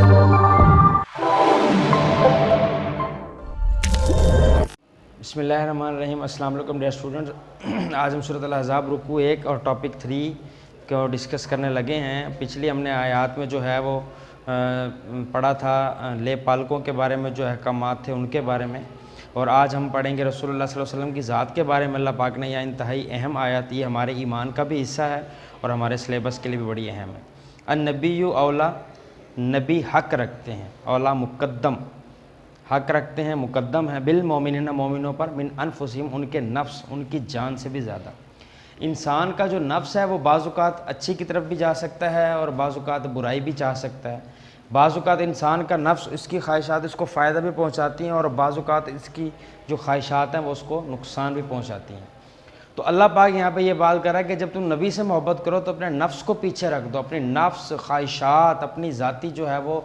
بسم اللہ الرحمن الرحیم۔ السلام علیکم ڈیئر اسٹوڈنٹس، آج ہم سورۃ الاحزاب رکوع 1 اور ٹاپک 3 کو ڈسکس کرنے لگے ہیں۔ پچھلی ہم نے آیات میں جو ہے وہ پڑھا تھا لے پالکوں کے بارے میں، جو احکامات تھے ان کے بارے میں، اور آج ہم پڑھیں گے رسول اللہ صلی اللہ علیہ وسلم کی ذات کے بارے میں۔ اللہ پاک نے یہ انتہائی اہم آیات، یہ ہمارے ایمان کا بھی حصہ ہے اور ہمارے سلیبس کے لیے بھی بڑی اہم ہے۔ النبی اولا، نبی حق رکھتے ہیں، اولا مقدم، حق رکھتے ہیں، مقدم ہے، بالمومنین، مومنوں پر، من انفسہم، ان کے نفس، ان کی جان سے بھی زیادہ۔ انسان کا جو نفس ہے وہ بعض اوقات اچھی کی طرف بھی جا سکتا ہے اور بعض اوقات برائی بھی چاہ سکتا ہے۔ بعض اوقات انسان کا نفس، اس کی خواہشات اس کو فائدہ بھی پہنچاتی ہیں اور بعض اوقات اس کی جو خواہشات ہیں وہ اس کو نقصان بھی پہنچاتی ہیں۔ تو اللہ پاک یہاں پہ یہ بات کر رہا ہے کہ جب تم نبی سے محبت کرو تو اپنے نفس کو پیچھے رکھ دو، اپنی نفس، خواہشات، اپنی ذاتی جو ہے وہ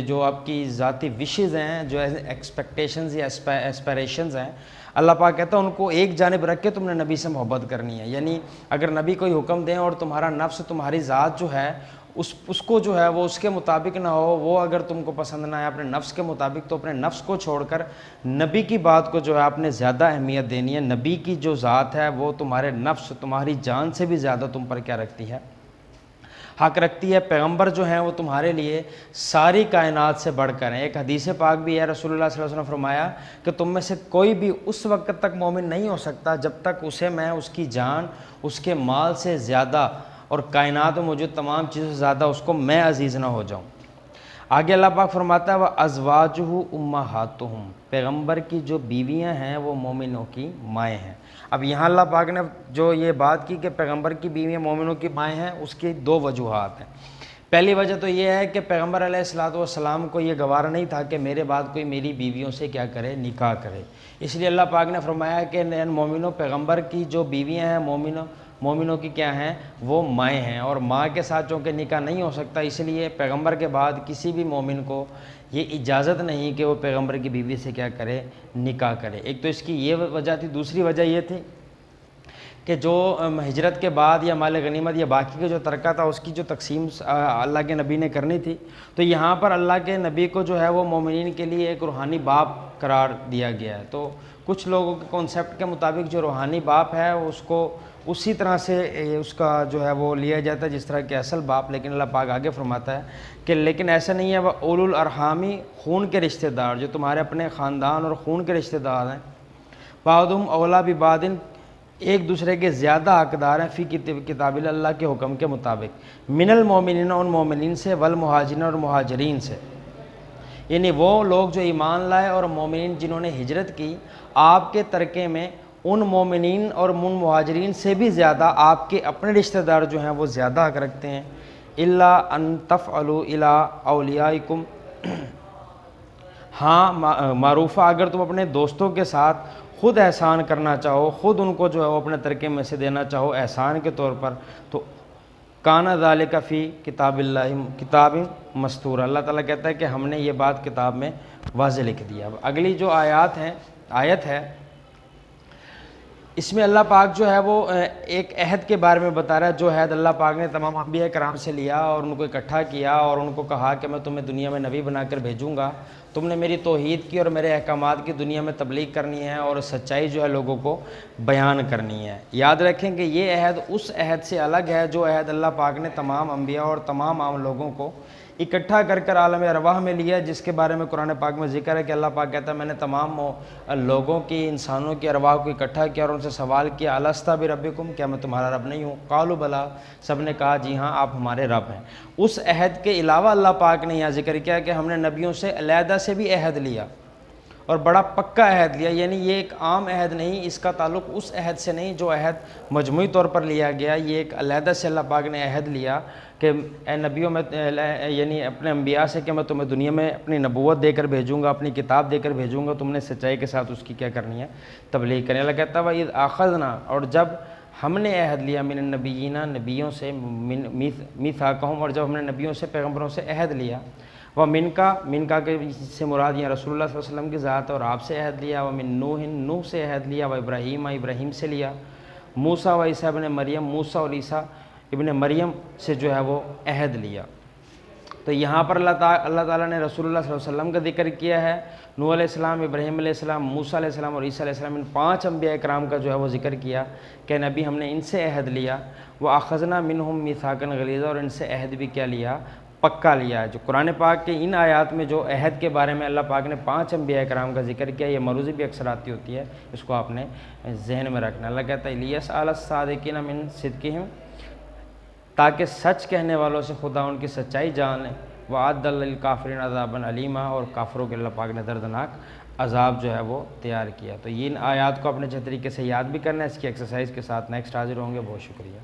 جو آپ کی ذاتی وشز ہیں، جو ایکسپیکٹیشنز یا ایسپیریشنز ہیں، اللہ پاک کہتا ہے ان کو ایک جانب رکھ کے تم نے نبی سے محبت کرنی ہے۔ یعنی اگر نبی کوئی حکم دیں اور تمہارا نفس، تمہاری ذات جو ہے اس کو جو ہے وہ اس کے مطابق نہ ہو، وہ اگر تم کو پسند نہ آئے اپنے نفس کے مطابق، تو اپنے نفس کو چھوڑ کر نبی کی بات کو جو ہے آپ نے زیادہ اہمیت دینی ہے۔ نبی کی جو ذات ہے وہ تمہارے نفس، تمہاری جان سے بھی زیادہ تم پر کیا رکھتی ہے؟ حق رکھتی ہے۔ پیغمبر جو ہیں وہ تمہارے لیے ساری کائنات سے بڑھ کر ہیں۔ ایک حدیث پاک بھی ہے، رسول اللہ صلی اللہ علیہ وسلم نے فرمایا کہ تم میں سے کوئی بھی اس وقت تک مومن نہیں ہو سکتا جب تک اسے میں اس کی جان، اس کے مال سے زیادہ اور کائنات میں موجود تمام چیزوں سے زیادہ اس کو میں عزیز نہ ہو جاؤں۔ آگے اللہ پاک فرماتا ہے وَأَزْوَاجُهُ أُمَّهَاتُهُمْ، پیغمبر کی جو بیویاں ہیں وہ مومنوں کی مائیں ہیں۔ اب یہاں اللہ پاک نے جو یہ بات کی کہ پیغمبر کی بیویاں مومنوں کی مائیں ہیں، اس کی دو وجوہات ہیں۔ پہلی وجہ تو یہ ہے کہ پیغمبر علیہ الصلوۃ والسلام کو یہ گوارا نہیں تھا کہ میرے بعد کوئی میری بیویوں سے کیا کرے، نکاح کرے۔ اس لیے اللہ پاک نے فرمایا کہ مومنوں، پیغمبر کی جو بیویاں ہیں مومنوں کی کیا ہیں، وہ مائیں ہیں، اور ماں کے ساتھ چونکہ نکاح نہیں ہو سکتا، اس لیے پیغمبر کے بعد کسی بھی مومن کو یہ اجازت نہیں کہ وہ پیغمبر کی بیوی سے کیا کرے، نکاح کرے۔ ایک تو اس کی یہ وجہ تھی۔ دوسری وجہ یہ تھی کہ جو ہجرت کے بعد یا مال غنیمت یا باقی کا جو ترکہ تھا، اس کی جو تقسیم اللہ کے نبی نے کرنی تھی، تو یہاں پر اللہ کے نبی کو جو ہے وہ مومنین کے لیے ایک روحانی باپ قرار دیا گیا ہے۔ تو کچھ لوگوں کے کانسیپٹ کے مطابق جو روحانی باپ ہے اس کو اسی طرح سے اس کا جو ہے وہ لیا جاتا ہے جس طرح کہ اصل باپ، لیکن اللہ پاک آگے فرماتا ہے کہ لیکن ایسا نہیں ہے۔ وہ اولو الارحامی، خون کے رشتہ دار، جو تمہارے اپنے خاندان اور خون کے رشتہ دار ہیں، بعضهم اولیٰ ببعض، ایک دوسرے کے زیادہ حقدار ہیں، فی کتاب اللہ کے حکم کے مطابق، من المومنین، ان مومنین سے، والمہاجرین، اور مہاجرین سے، یعنی وہ لوگ جو ایمان لائے اور مومنین جنہوں نے ہجرت کی، آپ کے ترکے میں ان مومنین اور ان مہاجرین سے بھی زیادہ آپ کے اپنے رشتہ دار جو ہیں وہ زیادہ حق رکھتے ہیں۔ الا ان تفعلوا الی اولیاءکم، ہاں معروفہ، اگر تم اپنے دوستوں کے ساتھ خود احسان کرنا چاہو، خود ان کو جو ہے وہ اپنے ترکے میں سے دینا چاہو احسان کے طور پر، تو کانا ذالک فی کتاب اللہ، کتاب مستور، اللہ تعالیٰ کہتا ہے کہ ہم نے یہ بات کتاب میں واضح لکھ دیا۔ اب اگلی جو آیت ہے، اس میں اللہ پاک جو ہے وہ ایک عہد کے بارے میں بتا رہا ہے، جو عہد اللہ پاک نے تمام انبیاء کرام سے لیا اور ان کو اکٹھا کیا اور ان کو کہا کہ میں تمہیں دنیا میں نبی بنا کر بھیجوں گا، تم نے میری توحید کی اور میرے احکامات کی دنیا میں تبلیغ کرنی ہے اور سچائی جو ہے لوگوں کو بیان کرنی ہے۔ یاد رکھیں کہ یہ عہد اس عہد سے الگ ہے جو عہد اللہ پاک نے تمام انبیاء اور تمام عام لوگوں کو اکٹھا کر کر عالم ارواح میں لیا، جس کے بارے میں قرآن پاک میں ذکر ہے کہ اللہ پاک کہتا ہے میں نے تمام لوگوں کی، انسانوں کی ارواح کو اکٹھا کیا اور ان سے سوال کیا الست بربکم، کیا میں تمہارا رب نہیں ہوں؟ قالوا بلا، سب نے کہا جی ہاں آپ ہمارے رب ہیں۔ اس عہد کے علاوہ اللہ پاک نے یہاں ذکر کیا کہ ہم نے نبیوں سے علیحدہ سے بھی عہد لیا اور بڑا پکا عہد لیا، یعنی یہ ایک عام عہد نہیں، اس کا تعلق اس عہد سے نہیں جو عہد مجموعی طور پر لیا گیا، یہ ایک علیحدہ سے اللہ پاک نے عہد لیا کہ اے نبیوں میں، یعنی اپنے انبیاء سے کہ میں تمہیں دنیا میں اپنی نبوت دے کر بھیجوں گا، اپنی کتاب دے کر بھیجوں گا، تم نے سچائی کے ساتھ اس کی کیا کرنی ہے، تبلیغ کرنی ہے۔ اللہ کہتا ہے وَإِذْ أَخَذْنَا، اور جب ہم نے عہد لیا، من النبیین، نبیوں سے، میثاقہم، اور جب ہم نے نبیوں سے، پیغمبروں سے عہد لیا، وَمِن کا کے سے مراد یہ رسول اللہ صلی اللہ علیہ وسلم کی ذات اور آپ سے عہد لیا، وَمِن نوح سے عہد لیا، ابراہیم سے لیا، موسیٰ و عیسیٰ ابن مریم، موسیٰ اور عیسیٰ ابن مریم سے جو ہے وہ عہد لیا۔ تو یہاں پر اللہ تعالیٰ نے رسول اللہ صلی اللہ علیہ وسلم کا ذکر کیا ہے، نوح علیہ السلام، ابراہیم علیہ السلام، موسیٰ علیہ السلام اور عیسیٰ علیہ السلام، ان 5 انبیاء کرام کا جو ہے وہ ذکر کیا کہ نبی ہم نے ان سے عہد لیا، وَأَخَذْنَا مِنْهُمْ مِيثَاقًا غَلِيظًا، اور ان سے عہد بھی کیا لیا، پکا لیا ہے۔ جو قرآن پاک کے ان آیات میں جو عہد کے بارے میں اللہ پاک نے 5 انبیاء کرام کا ذکر کیا، یہ مروزی بھی اکثر آتی ہوتی ہے، اس کو آپ نے ذہن میں رکھنا۔ اللہ کہتا ہے لِيَسْأَلَ الصَّادِقِينَ مِنْ صِدْقِهِمْ، تاکہ سچ کہنے والوں سے خدا ان کی سچائی جان لے، وَأَعَدَّ لِلْكَافِرِينَ عَذَابًا أَلِيمًا، اور کافروں کے اللہ پاک نے دردناک عذاب جو ہے وہ تیار کیا۔ تو ان آیات کو اپنے اچھے طریقے سے یاد بھی کرنا ہے، اس کی ایکسرسائز کے ساتھ نیکسٹ حاضر ہوں گے۔ بہت شکریہ۔